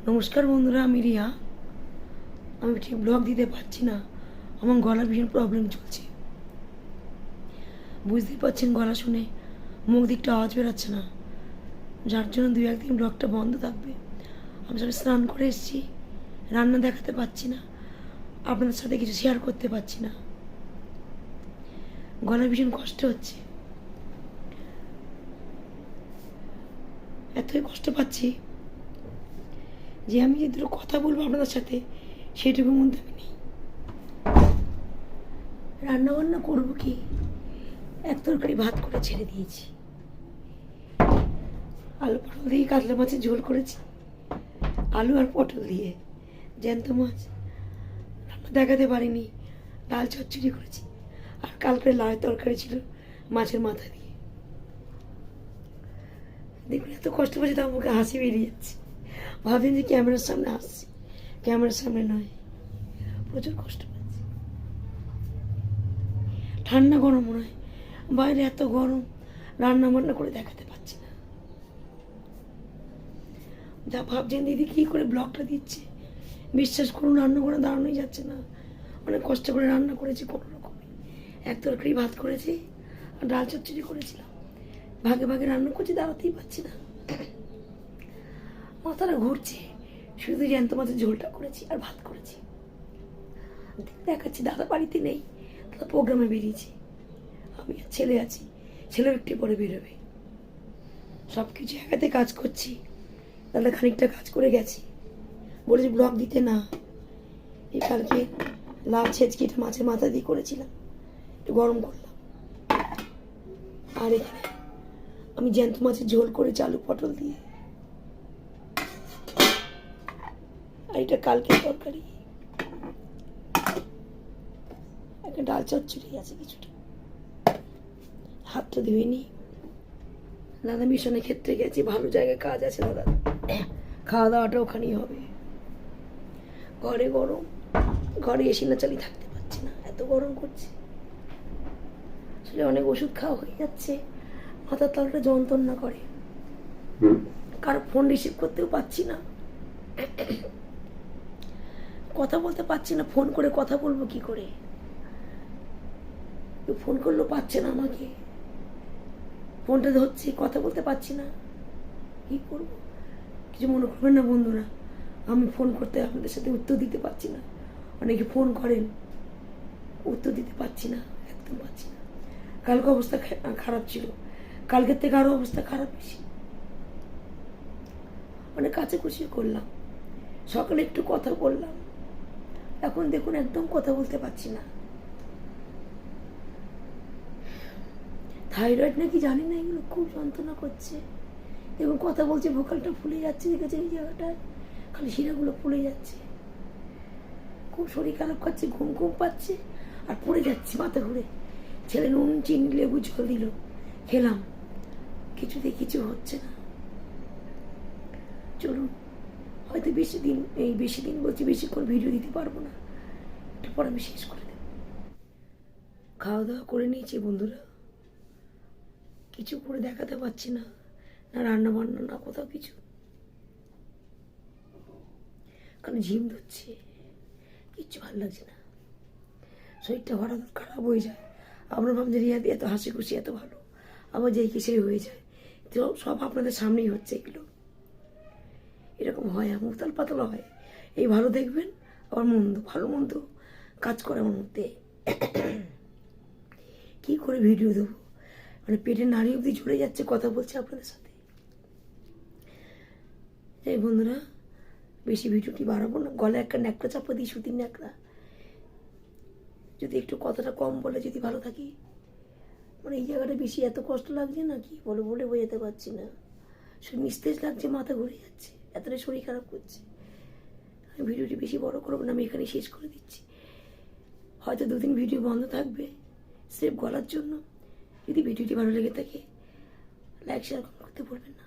নমস্কার বন্ধুরা, আমি রিয়া। আমি ঠিক ব্লগ দিতে পারছি না, আমার গলা ভীষণ প্রবলেম চলছে। বুঝতেই পারছেন, গলা শুনে মুখ দিকটা আওয়াজ বেরোচ্ছে না, যার জন্য 2-1 দিন ব্লগটা বন্ধ থাকবে। আমি সবাই স্নান করে এসেছি, রান্না দেখাতে পারছি না, আপনাদের সাথে কিছু শেয়ার করতে পারছি না, গলা ভীষণ কষ্ট হচ্ছে। এতই কষ্ট পাচ্ছি যে আমি যে দুটো কথা বলবো আপনাদের সাথে সেটুকু মধ্যে আমি নেই। রান্না বান্না করবো কি, এক তরকারি ভাত করে ছেড়ে দিয়েছি, আলু পটল দিয়ে কাতলা মাছের ঝোল করেছি, আলু আর পটল দিয়ে জ্যান্ত মাছ রান্না দেখাতে পারিনি, ডাল চচ্চড়ি করেছি, আর কালকে লাউ তরকারি ছিল মাছের মাথা দিয়ে। দেখুন এত কষ্ট পাচ্ছি, তার মুখে হাসি বেরিয়ে যাচ্ছে। ভাবেন যে ক্যামেরার সামনে হাসছি, ক্যামেরার সামনে নয়। প্রচুর কষ্ট পাচ্ছি, ঠান্ডা গরম মনে হয়, বাইরে এত গরম, রান্না বান্না করে দেখাতে পারছি না। যা ভাবছেন দিদি কী করে ব্লগটা দিচ্ছে, বিশ্বাস করুন রান্না করে দাঁড়ানোই যাচ্ছে না। অনেক কষ্ট করে রান্না করেছি, কোনো রকমে এক তরকারি ভাত করেছি আর ডাল চচ্চড়ি করেছিলাম, ভাগে ভাগে রান্না করছি, দাঁড়াতেই পারছি না, মাথাটা ঘুরছে। শুধু জ্যান্ত মাছের ঝোলটা করেছি আর ভাত করেছি। দেখাচ্ছি দাদা বাড়িতে নেই, দাদা প্রোগ্রামে বেরিয়েছি, আমি আর ছেলে আছি, ছেলেও একটু পরে বেরোবে। সব কিছু একাতে কাজ করছি। দাদা খানিকটা কাজ করে গেছি, বলেছি ব্লগ দিতে না। এই কালকে লাউ ছেঁচকিটা মাছের মাথা দিয়ে করেছিলাম, একটু গরম করলাম। আর এখানে আমি জ্যান্ত মাছের ঝোল করেছি আলু পটল দিয়ে, আর এটা কালকে তরকারি, একটা ডাল চচ্চড়ি আছে কিছুটা। হাতটা ধুয়ে নি। দাদা মিশনের ক্ষেত্রে গেছি, ভালো জায়গায় কাজ আছে দাদা, খাওয়া দাওয়াটা ওখানেই হবে। ঘরে গরম, ঘরে এসি না চালিয়ে থাকতে পারছি না, এত গরম করছে। আসলে অনেক ওষুধ খাওয়া হয়ে যাচ্ছে, মাথার তলটা যন্ত্রণা করে, কারো ফোন রিসিভ করতেও পারছি না, কথা বলতে পারছি না। ফোন করে কথা বলবো কি করে, কেউ ফোন করলেও পাচ্ছে না আমাকে, ফোনটা ধরছি কথা বলতে পারছি না, কি করবো। কিছু মনে করবেন না বন্ধুরা, আমি ফোন করতে আপনাদের সাথে উত্তর দিতে পারছি না। অনেকে ফোন করেন, উত্তর দিতে পারছি না, একদম পারছি না। কালকে অবস্থা খারাপ ছিল, কালকের থেকে আরও অবস্থা খারাপ বেশি। অনেক কাছে কুচিয়ে করলাম, সকালে একটু কথা বললাম, এখন দেখুন একদম কথা বলতে পারছি না। থাইরয়েড নাকি জানি না, এগুলো খুব যন্ত্রণা করছে। এবং কথা বলছে ভোকালটা ফুলে যাচ্ছে, দেখেছে এই জায়গাটায় খালি শিরাগুলো ফুলে যাচ্ছে, খুব শরীর খারাপ করছে, ঘুম ঘুম পাচ্ছে, আর পড়ে যাচ্ছে মাথা ঘুরে। ছেলে নুন চিনি লেবু জল দিল, খেলাম, কিছুতেই কিছু হচ্ছে না। চলুন, হয়তো বেশি দিন বলছি, বেশিক্ষণ ভিডিও দিতে পারবো না, এরপর আমি শেষ করে দেব। খাওয়া দাওয়া করে নিয়েছি বন্ধুরা, কিছু করে দেখাতে পারছি না, না রান্না বান্না না কোথাও কিছু, কারণ ঝিম ধরছে, কিচ্ছু ভালো লাগছে না, শরীরটা হঠাৎ খারাপ হয়ে যায়। আমরা ভাবছি রিয়া দিয়ে এত হাসি খুশি এত ভালো, আবার যেই কি সেই হয়ে যায়। তো সব আপনাদের সামনেই হচ্ছে, এগুলো এরকম হয়, উতাল পাতল হয়। এই ভালো দেখবেন, আবার মন্দ, ভালো মন্দ কাজ করে আমার মধ্যে। কী করে ভিডিও দেবো, মানে পেটের নাড়ি অবধি ঝরে যাচ্ছে কথা বলছে আপনাদের সাথে। এই বন্ধুরা, বেশি ভিডিওটি বাড়াবো না, গলায় একটা ন্যাকড়া চাপা দিই, সুতির ন্যাকড়া, যদি একটু কথাটা কম বলে যদি ভালো থাকি। মানে এই জায়গাটা বেশি এত কষ্ট লাগছে না, কি বলে বলে বোঝাতে পারছি না, শুধু নিস্তেজ লাগছে, মাথা ঘুরে যাচ্ছে, এতটাই শরীর খারাপ করছে। আমি ভিডিওটি বেশি বড় করবো না, আমি এখানে শেষ করে দিচ্ছি। হয়তো 2 দিন ভিডিও বন্ধ থাকবে স্রেফ গলার জন্য। যদি ভিডিওটি ভালো লেগে থাকে, লাইক শেয়ার করতে ভুলবেন না।